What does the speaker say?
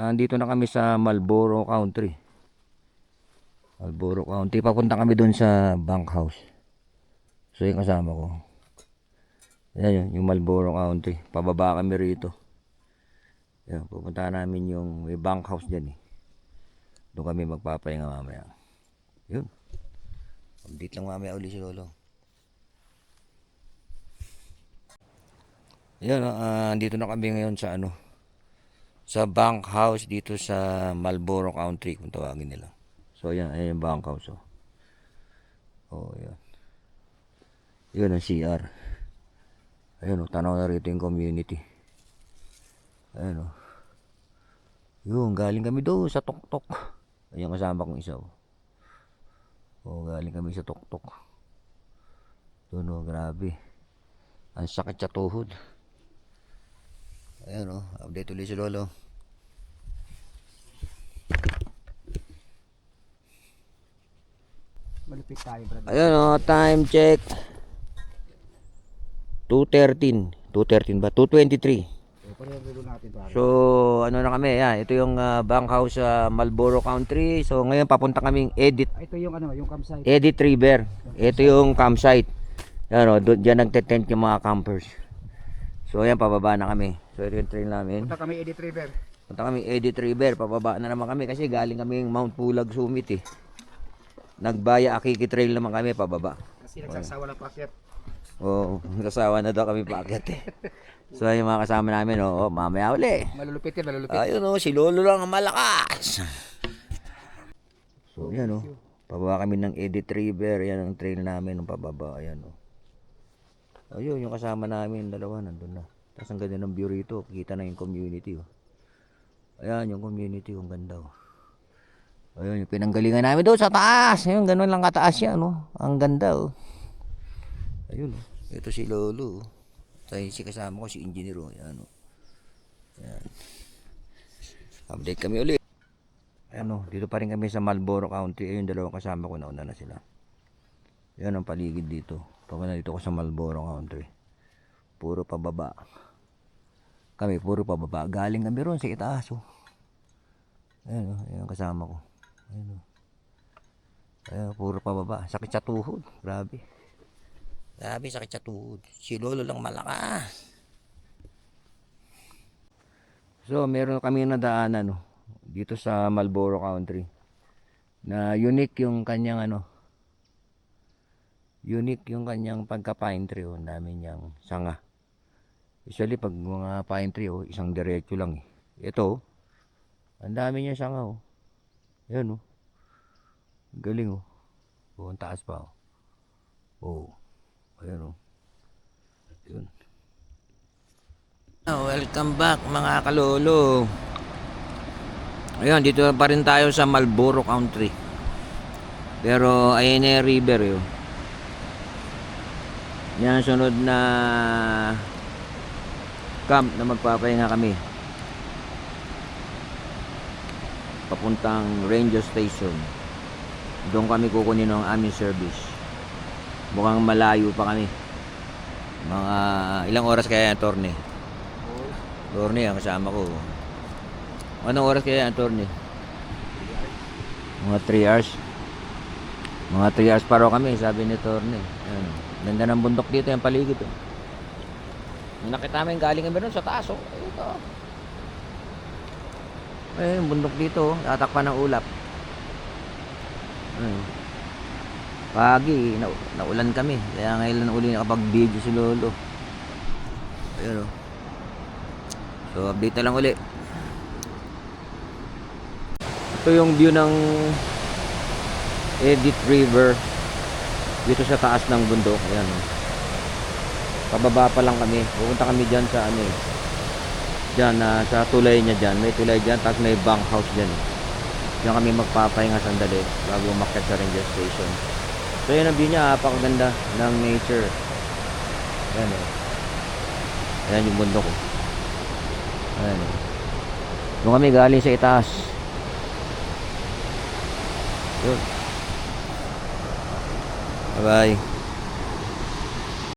Andito na kami sa Marlboro Country. Marlboro County. Papunta kami doon sa bank house. So yung kasama ko. Yan yun, yung Marlboro Country. Pababa kami rito. Yan, pupunta namin yung may bank house dyan eh. Doon kami magpapahinga mamaya. Yun. Update lang mamaya uli si Lolo. Yan, andito na kami ngayon sa ano. Sa bank house dito sa Marlboro Country kung tawagin nila. So yan, ayan yung bank house. Oh, yan. Yun ang CR. Ayun, tanaw na rito yung community. Ayun, yun, galing kami doon sa Tuktok. Ayun, kasama kong isa. Galing kami sa Tuktok. Doon, grabe. Ang sakit sa tuhod. Ayun, update ulit si Lolo. Malupit tayo, brother. Ayun, time check. 2:13. 2:13 ba? 2:23. So, ano na kami, yan. Ito yung bank house sa Marlboro Country. So, ngayon papunta kaming Ito yung ano, yung campsite. Edit River. Ito yung campsite. Yan, diyan nagte-tent yung mga campers. So, ayan, pababa na kami. So, ito yung train namin. Punta kami Edit River. Punta kami Edit River. Pababa na naman kami kasi galing kami Mount Pulag Summit eh. Nagbaya Akiki Trail naman kami pababa. Kasi nagsasawa ng pakyat. Oo, nasawa na daw kami paakyat eh. So, yung mga kasama namin, mamaya uli. Malulupit yan, malulupit. Ayun si Lolo lang ang malakas. So, yan pababa kami ng Edit River. Yan ang trail namin ng pababa. Ayan ayun, yung kasama namin, dalawa nandun na. Tapos ang ganda ng view rito. Kita na yung community. Ayan, yung community, yung ganda. Ayun, yung pinanggalingan namin doon sa taas. Ayun, ganun lang kataas yan. Ang ganda. Ayun, ito si Lolo. Tayo si kasama ko, si Engineer. Ayan. Ayan. Update kami ulit. Ayan, dito pa rin kami sa Marlboro County. Ayun, dalawang kasama ko, nauna na sila. Yan ang paligid dito. Pag dito ko sa Marlboro Country. Puro pababa. Kami, puro pababa. Galing kami ron sa itaas. Ayan, ayan kasama ko. Ayan, puro pababa. Sakit sa tuhod. Grabe. Grabe, sakit sa tuhod. Si Lolo lang malakas. So, meron kami nadaanan dito sa Marlboro Country. Na unique yung kanyang unique yung kanyang pagka pine tree. Ang dami niyang sanga. Usually pag mga pine tree isang diretso lang ito ang dami niya sanga yan galing ang taas pa ayan yun. Welcome back mga kalolo. Ayun, dito pa rin tayo sa Marlboro Country. Pero ayun na river yan sunod na camp na magpapahinga kami. Papuntang Ranger Station. Doon kami kukunin ng aming service. Mukhang malayo pa kami. Mga ilang oras kaya yung Torne? Torne ang kasama ko. Anong oras kaya yung Torne? Mga 3 hours. Mga 3 hours pa raw kami, sabi ni Torne. Ganda ng bundok dito, yung paligid. Nakita namin galing kami ron sa taas. Ito. Yung bundok dito, tatakpan ng ulap. Pagi, naulan kami. Kaya ngayon na uli nakapag-video si Lolo. Ayun So, update na lang uli. Ito yung view ng Edit River dito sa taas ng bundok. Ayan pababa pa lang kami. Pupunta kami dyan sa dyan sa tulay niya dyan. May tulay dyan, tapos may bank house dyan. Diyan kami magpapahinga sandali bago umakyat sa Ranger Station. So yun ang view niya, napakaganda ng nature. Ayan ayan yung bundok ayan doon kami galing sa itaas. Yun, bye bye.